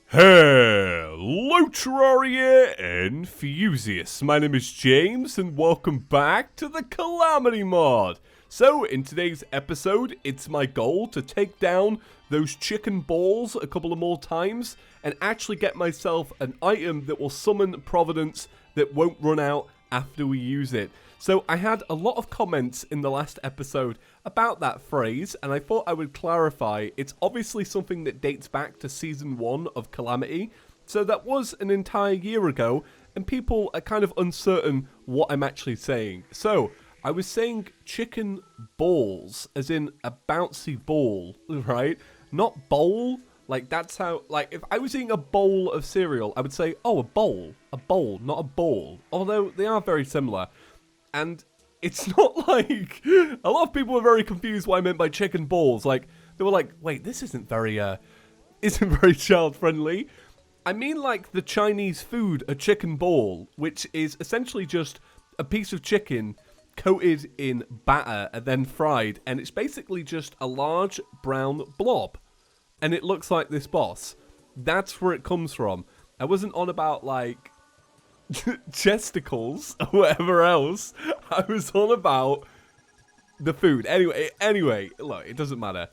Hello Terraria enthusiasts, my name is James and welcome back to the Calamity mod. So in today's episode, it's my goal to take down those chicken balls a couple of more times and actually get myself an item that will summon Providence that won't run out after we use it. So I had a lot of comments in the last episode about that phrase, and I thought I would clarify. It's obviously something that dates back to Season 1 of Calamity, so that was an entire year ago, and people are kind of uncertain what I'm actually saying. So, I was saying chicken balls, as in a bouncy ball, right? Not bowl. Like, that's how, like, if I was eating a bowl of cereal, I would say, oh, a bowl, not a ball. Although, they are very similar. And it's not like, a lot of people were very confused what I meant by chicken balls. Like, they were like, wait, this isn't very child friendly. I mean like the Chinese food, a chicken ball, which is essentially just a piece of chicken coated in batter and then fried. And it's basically just a large brown blob. And it looks like this boss. That's where it comes from. I wasn't on about like chesticles or whatever else. I was on about the food. Anyway, look, it doesn't matter.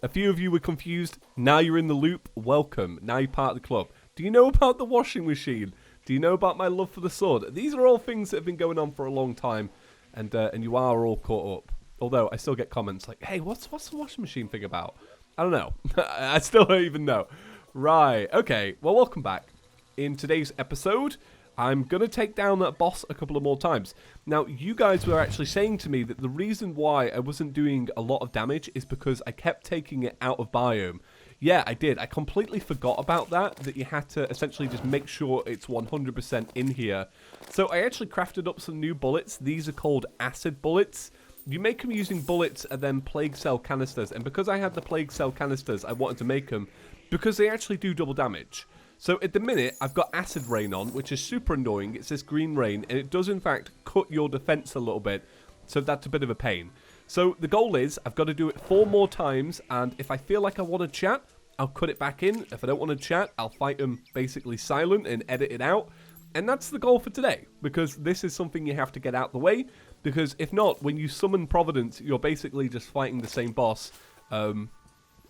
A few of you were confused. Now you're in the loop. Welcome. Now you're part of the club. Do you know about the washing machine? Do you know about my love for the sword? These are all things that have been going on for a long time, and you are all caught up. Although I still get comments like, "Hey, what's the washing machine thing about?" I don't know. I still don't even know. Right. Okay. Well, welcome back. In today's episode, I'm going to take down that boss a couple of more times. Now, you guys were actually saying to me that the reason why I wasn't doing a lot of damage is because I kept taking it out of biome. Yeah, I did. I completely forgot about that you had to essentially just make sure it's 100% in here. So I actually crafted up some new bullets. These are called acid bullets. You make them using bullets and then plague cell canisters. And because I had the plague cell canisters, I wanted to make them because they actually do double damage. So at the minute, I've got acid rain on, which is super annoying. It's this green rain, and it does in fact cut your defense a little bit. So that's a bit of a pain. So the goal is, I've got to do it 4 more times, and if I feel like I want to chat, I'll cut it back in. If I don't want to chat, I'll fight them basically silent and edit it out. And that's the goal for today, because this is something you have to get out the way. Because if not, when you summon Providence, you're basically just fighting the same boss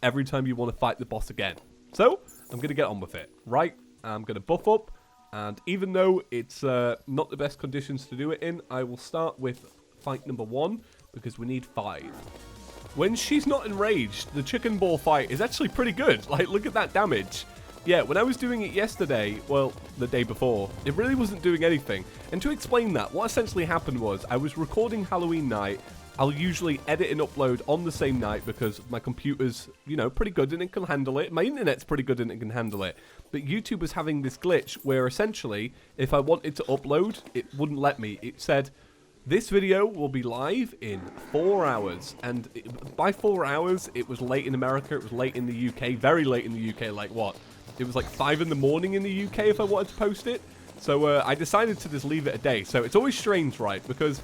every time you want to fight the boss again. So, I'm going to get on with it, right? I'm going to buff up, and even though it's not the best conditions to do it in, I will start with fight number 1, because we need 5. When she's not enraged, the chicken ball fight is actually pretty good. Like, look at that damage. Yeah, when I was doing it yesterday, well, the day before, it really wasn't doing anything. And to explain that, what essentially happened was, I was recording Halloween night. I'll usually edit and upload on the same night because my computer's, you know, pretty good and it can handle it. My internet's pretty good and it can handle it. But YouTube was having this glitch where essentially, if I wanted to upload, it wouldn't let me. It said, this video will be live in 4 hours. And by 4 hours, it was late in America, it was late in the UK, very late in the UK, like what? It was like 5 in the morning in the UK if I wanted to post it. So I decided to just leave it a day. So it's always strange, right? Because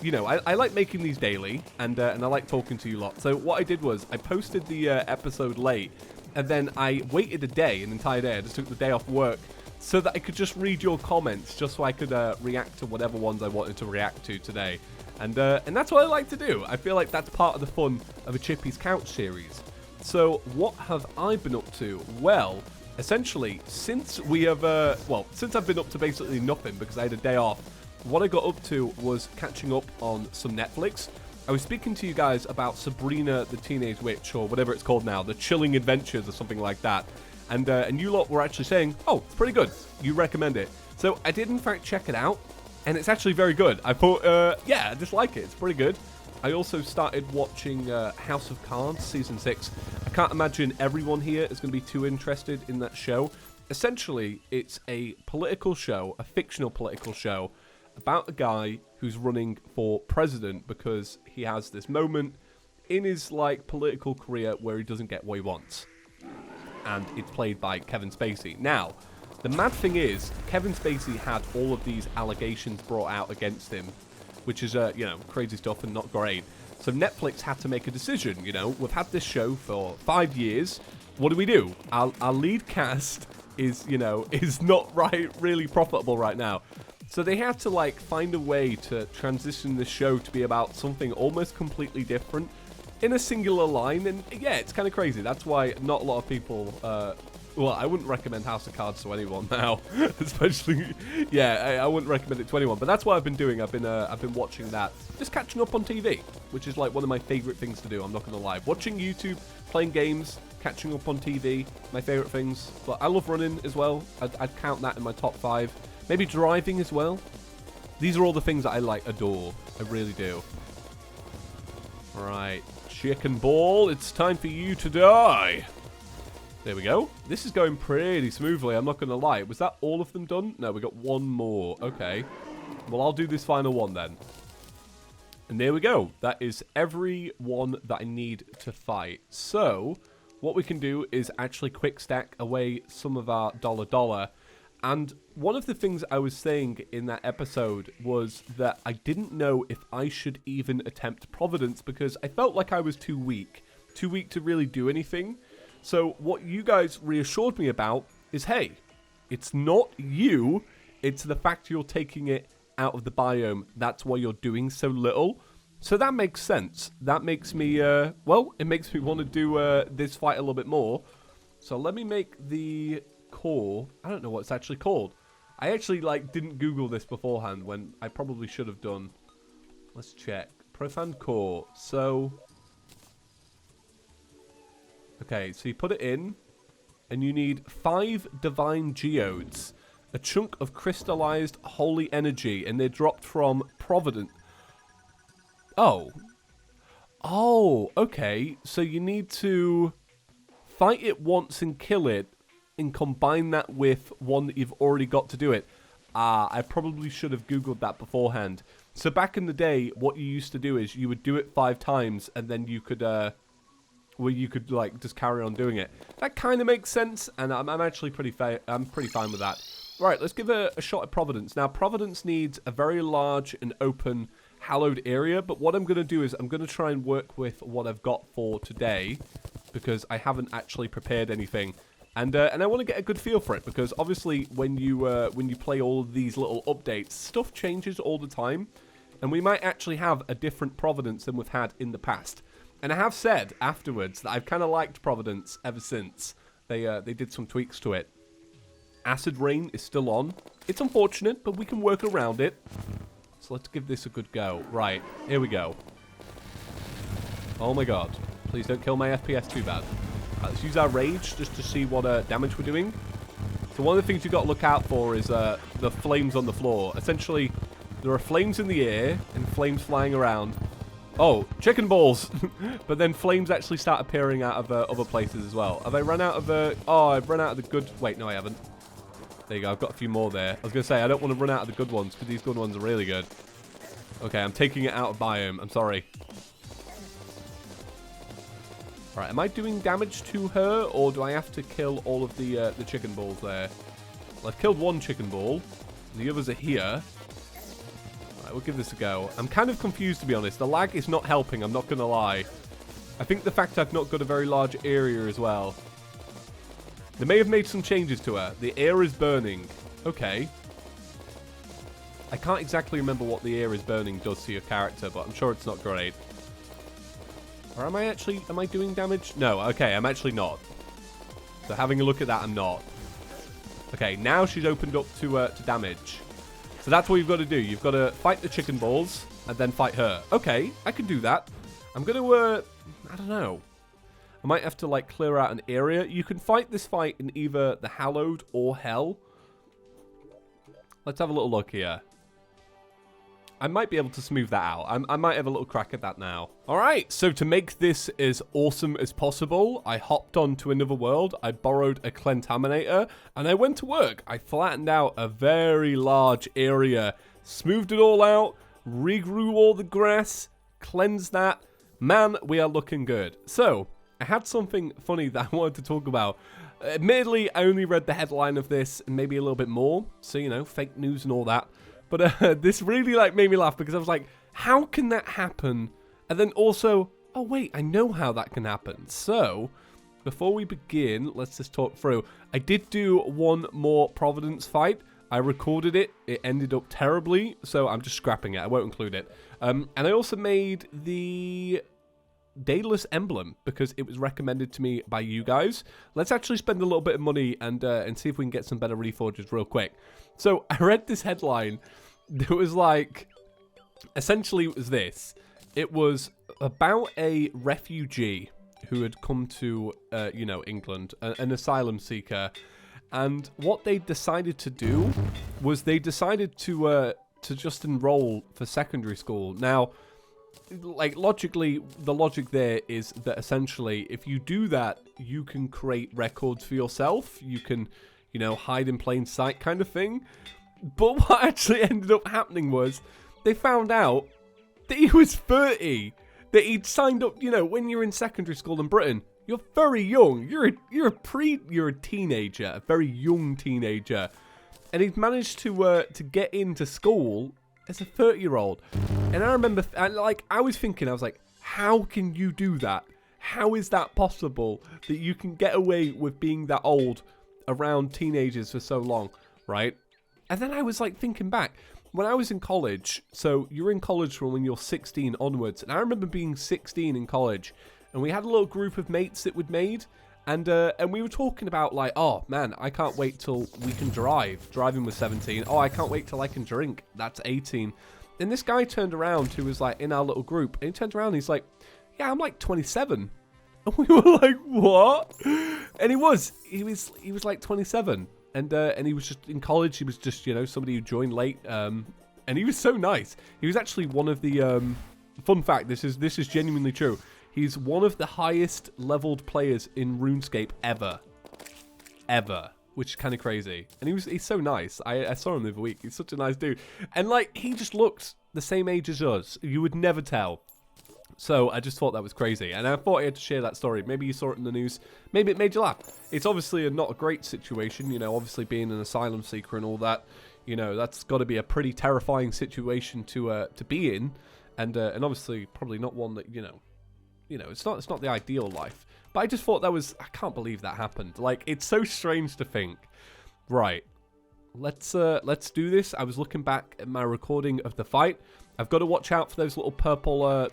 you know, I like making these daily, and I like talking to you lot. So what I did was, I posted the episode late, and then I waited a day, an entire day. I just took the day off work, so that I could just read your comments, just so I could react to whatever ones I wanted to react to today. And that's what I like to do. I feel like that's part of the fun of a ChippysCouch series. So what have I been up to? Well, essentially, since we have, since I've been up to basically nothing, because I had a day off, what I got up to was catching up on some Netflix. I was speaking to you guys about Sabrina the Teenage Witch, or whatever it's called now, The Chilling Adventures or something like that. And you lot were actually saying, oh, it's pretty good. You recommend it. So I did in fact check it out, and it's actually very good. I thought, yeah, I just like it. It's pretty good. I also started watching House of Cards Season 6. I can't imagine everyone here is going to be too interested in that show. Essentially, it's a political show, a fictional political show, about a guy who's running for president because he has this moment in his, like, political career where he doesn't get what he wants. And it's played by Kevin Spacey. Now, the mad thing is, Kevin Spacey had all of these allegations brought out against him, which is, you know, crazy stuff and not great. So Netflix had to make a decision, you know. We've had this show for 5 years. what do? Our lead cast is, you know, is not really profitable right now. So they had to, like, find a way to transition the show to be about something almost completely different in a singular line. And, yeah, it's kind of crazy. That's why not a lot of people, well, I wouldn't recommend House of Cards to anyone now. Especially, yeah, I wouldn't recommend it to anyone. But that's what I've been doing. I've been watching that. Just catching up on TV, which is, like, one of my favorite things to do. I'm not going to lie. Watching YouTube, playing games, catching up on TV, my favorite things. But I love running as well. I'd count that in my top 5. Maybe driving as well. These are all the things that I, like, adore. I really do. Right. Chicken ball, it's time for you to die. There we go. This is going pretty smoothly, I'm not going to lie. Was that all of them done? No, we got one more. Okay. Well, I'll do this final one then. And there we go. That is every one that I need to fight. So, what we can do is actually quick stack away some of our dollar. And one of the things I was saying in that episode was that I didn't know if I should even attempt Providence because I felt like I was too weak to really do anything. So what you guys reassured me about is, hey, it's not you, it's the fact you're taking it out of the biome. That's why you're doing so little. So that makes sense. That makes me, well, it makes me want to do this fight a little bit more. So let me make the core. I don't know what it's actually called. I actually, like, didn't Google this beforehand when I probably should have done. Let's check. Profound core. So, okay, so you put it in, and you need 5 divine geodes, a chunk of crystallized holy energy, and they're dropped from Providence. Oh, okay. So you need to fight it once and kill it, and combine that with one that you've already got to do it. I probably should have Googled that beforehand. So back in the day, what you used to do is you would do it 5 times, and then you could, like, just carry on doing it. That kind of makes sense, and I'm actually pretty fine with that. Right, let's give a shot at Providence. Now, Providence needs a very large and open, hallowed area, but what I'm going to do is I'm going to try and work with what I've got for today, because I haven't actually prepared anything. And I want to get a good feel for it, because obviously when you play all of these little updates, stuff changes all the time, and we might actually have a different Providence than we've had in the past. And I have said afterwards that I've kind of liked Providence ever since they did some tweaks to it. Acid rain is still on. It's unfortunate, but we can work around it. So let's give this a good go. Right, here we go. Oh my god! Please don't kill my FPS too bad. Let's use our rage just to see what damage we're doing. So one of the things you've got to look out for is the flames on the floor. Essentially, there are flames in the air and flames flying around. Oh, chicken balls! But then flames actually start appearing out of other places as well. Have I run out of oh, I've run out of the good... Wait, no I haven't. There you go, I've got a few more there. I was going to say, I don't want to run out of the good ones, because these good ones are really good. Okay, I'm taking it out of biome. I'm sorry. Right, am I doing damage to her, or do I have to kill all of the chicken balls there? Well, I've killed one chicken ball. The others are here. Right, we'll give this a go. I'm kind of confused, to be honest. The lag is not helping, I'm not going to lie. I think the fact I've not got a very large area as well. They may have made some changes to her. The air is burning. Okay. I can't exactly remember what the air is burning does to your character, but I'm sure it's not great. Or am I doing damage? No, okay, I'm actually not. So having a look at that, I'm not. Okay, now she's opened up to damage. So that's what you've got to do. You've got to fight the chicken balls and then fight her. Okay, I can do that. I'm going to, I don't know. I might have to, like, clear out an area. You can fight this fight in either the Hallowed or Hell. Let's have a little look here. I might be able to smooth that out. I might have a little crack at that now. Alright, so to make this as awesome as possible, I hopped onto another world, I borrowed a Clentaminator, and I went to work. I flattened out a very large area, smoothed it all out, regrew all the grass, cleansed that. Man, we are looking good. So, I had something funny that I wanted to talk about. Admittedly, I only read the headline of this and maybe a little bit more, so, you know, fake news and all that. But this really, like, made me laugh because I was like, how can that happen? And then also, oh wait, I know how that can happen. So, before we begin, let's just talk through. I did do one more Providence fight. I recorded it. It ended up terribly, so I'm just scrapping it. I won't include it. And I also made the Daedalus emblem because it was recommended to me by you guys. Let's actually spend a little bit of money and see if we can get some better reforges real quick. So I read this headline. It was like, essentially it was this. It was about a refugee who had come to, you know, England, an asylum seeker. And what they decided to do was they decided to just enroll for secondary school. Now, like, logically, the logic there is that essentially, if you do that, you can create records for yourself. You can, you know, hide in plain sight kind of thing. But what actually ended up happening was they found out that he was 30. That he'd signed up, you know, when you're in secondary school in Britain, you're very young. You're a teenager, a very young teenager. And he'd managed to get into school as a 30-year-old. And I remember, I was thinking, I was like, how can you do that? How is that possible that you can get away with being that old around teenagers for so long, right? And then I was like thinking back, when I was in college, so you're in college from when you're 16 onwards, and I remember being 16 in college, and we had a little group of mates that we'd made, and we were talking about like, oh man, I can't wait till we can drive. Driving was 17. Oh, I can't wait till I can drink. That's 18. And this guy turned around who was like in our little group, and he turned around and he's like, yeah, I'm like 27. And we were like, what? And he was like 27. And he was just in college. He was just, you know, somebody who joined late. And he was so nice. He was actually one of the fun fact. This is genuinely true. He's one of the highest leveled players in RuneScape ever, which is kind of crazy. And he's so nice. I saw him the other week. He's such a nice dude. And like, he just looks the same age as us. You would never tell. So I just thought that was crazy, and I thought I had to share that story. Maybe you saw it in the news. Maybe it made you laugh. It's obviously not a great situation, you know, obviously being an asylum seeker and all that. You know, that's got to be a pretty terrifying situation to be in, and obviously probably not one that, you know, it's not the ideal life. But I just thought that was, I can't believe that happened. Like, it's so strange to think. Right, let's do this. I was looking back at my recording of the fight. I've got to watch out for those little purple.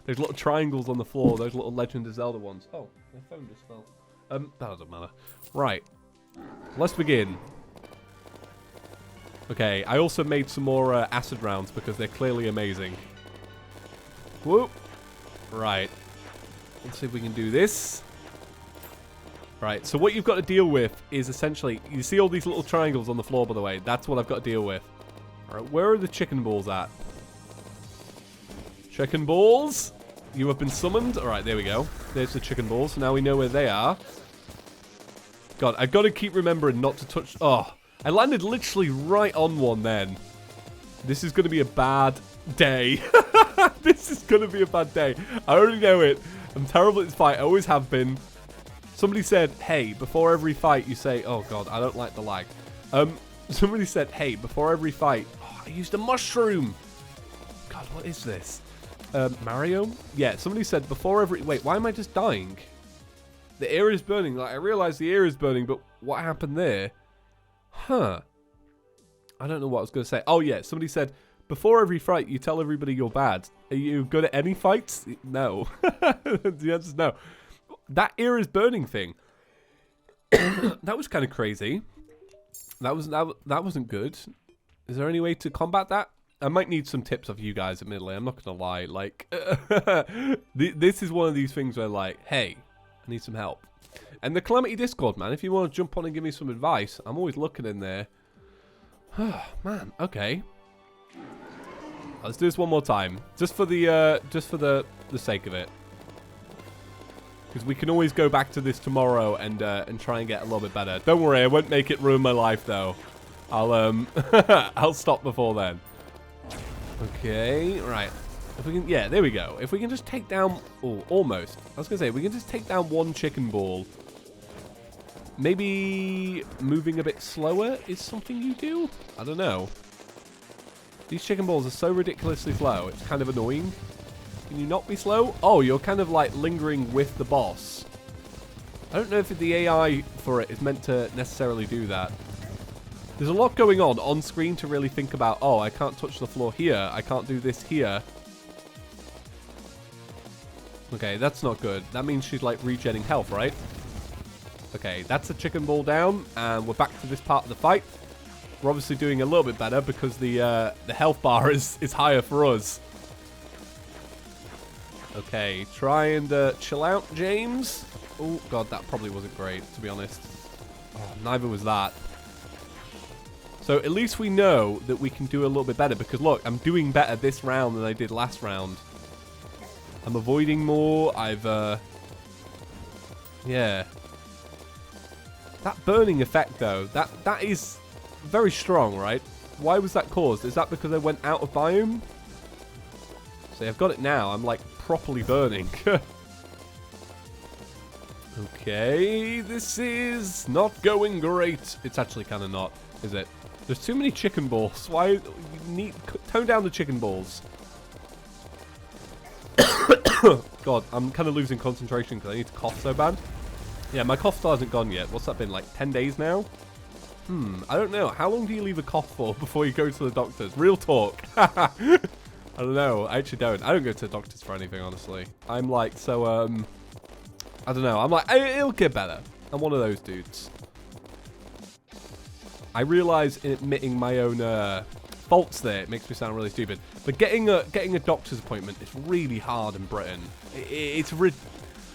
Those little triangles on the floor, those little Legend of Zelda ones. Oh, my phone just fell. That doesn't matter. Right. Let's begin. Okay, I also made some more acid rounds because they're clearly amazing. Whoop. Right. Let's see if we can do this. Right, so what you've got to deal with is essentially, you see all these little triangles on the floor, by the way. That's what I've got to deal with. Alright, where are the chicken balls at? Chicken balls, you have been summoned. All right, there we go. There's the chicken balls. So now we know where they are. God, I've got to keep remembering not to touch. Oh, I landed literally right on one then. This is going to be a bad day. This is going to be a bad day. I already know it. I'm terrible at this fight. I always have been. Somebody said, hey, before every fight you say, oh God, I don't like the lag. Somebody said, hey, before every fight, oh, I used a mushroom. God, what is this? Mario? Yeah, somebody said before every... Wait, why am I just dying? The air is burning. Like, I realize the air is burning, but what happened there? Huh. I don't know what I was going to say. Oh, yeah, somebody said, before every fight, you tell everybody you're bad. Are you good at any fights? No. The answer's no. That air is burning thing. That was kind of crazy. That wasn't good. Is there any way to combat that? I might need some tips of you guys, admittedly. I'm not going to lie. Like, this is one of these things where, like, hey, I need some help. And the Calamity Discord, man, if you want to jump on and give me some advice, I'm always looking in there. Man, okay. Let's do this one more time. Just for the sake of it. Because we can always go back to this tomorrow and try and get a little bit better. Don't worry, I won't make it ruin my life, though. I'll stop before then. Okay, right. If we can, yeah, there we go. If we can just take down, oh, almost. I was gonna say, we can just take down one chicken ball. Maybe moving a bit slower is something you do? I don't know. These chicken balls are so ridiculously slow. It's kind of annoying. Can you not be slow? Oh, you're kind of like lingering with the boss. I don't know if the AI for it is meant to necessarily do that. There's a lot going on screen to really think about, oh, I can't touch the floor here. I can't do this here. Okay, that's not good. That means she's, like, regenerating health, right? Okay, that's a chicken ball down, and we're back to this part of the fight. We're obviously doing a little bit better because the health bar is higher for us. Okay, try and chill out, James. Oh, God, that probably wasn't great, to be honest. Oh, neither was that. So at least we know that we can do a little bit better because, look, I'm doing better this round than I did last round. I'm avoiding more. Yeah. That burning effect, though, that is very strong, right? Why was that caused? Is that because I went out of biome? See, I've got it now. I'm, like, properly burning. Okay, this is not going great. It's actually kind of not, is it? There's too many chicken balls. Why? You need tone down the chicken balls. God, I'm kind of losing concentration because I need to cough so bad. Yeah, my cough still hasn't gone yet. What's that been, like 10 days now? I don't know. How long do you leave a cough for before you go to the doctors? Real talk. I don't know. I actually don't. I don't go to the doctors for anything, honestly. I'm like, so, I don't know. I'm like, it'll get better. I'm one of those dudes. I realize in admitting my own faults there, it makes me sound really stupid. But getting a doctor's appointment is really hard in Britain. It's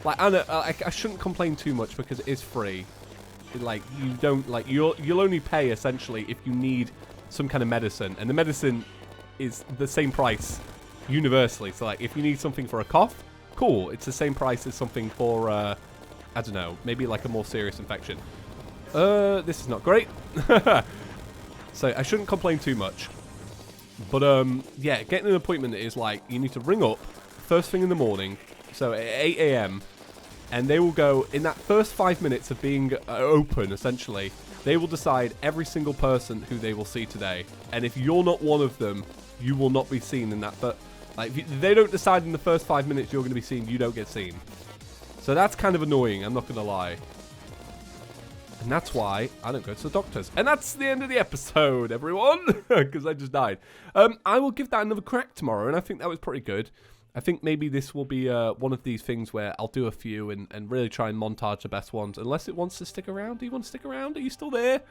like I shouldn't complain too much because it is free. Like you don't like you'll only pay essentially if you need some kind of medicine, and the medicine is the same price universally. So like if you need something for a cough, cool, it's the same price as something for I don't know, maybe like a more serious infection. This is not great. So I shouldn't complain too much. But yeah, getting an appointment is like you need to ring up first thing in the morning, so at 8 AM, and they will go in that first 5 minutes of being open. Essentially, they will decide every single person who they will see today, and if you're not one of them, you will not be seen in that. But like, if they don't decide in the first 5 minutes you're going to be seen, you don't get seen. So that's kind of annoying. I'm not going to lie. And that's why I don't go to the doctors. And that's the end of the episode, everyone, because I just died. I will give that another crack tomorrow, and I think that was pretty good. I think maybe this will be one of these things where I'll do a few and really try and montage the best ones, unless it wants to stick around. Do you want to stick around? Are you still there?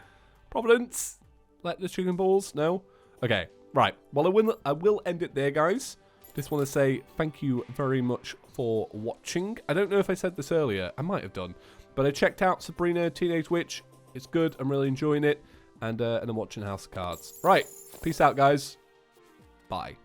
Providence? Like the chicken balls? No? Okay, right. Well, I will end it there, guys. Just want to say thank you very much for watching. I don't know if I said this earlier. I might have done. But I checked out Sabrina Teenage Witch. It's good. I'm really enjoying it. And I'm watching House of Cards. Right. Peace out, guys. Bye.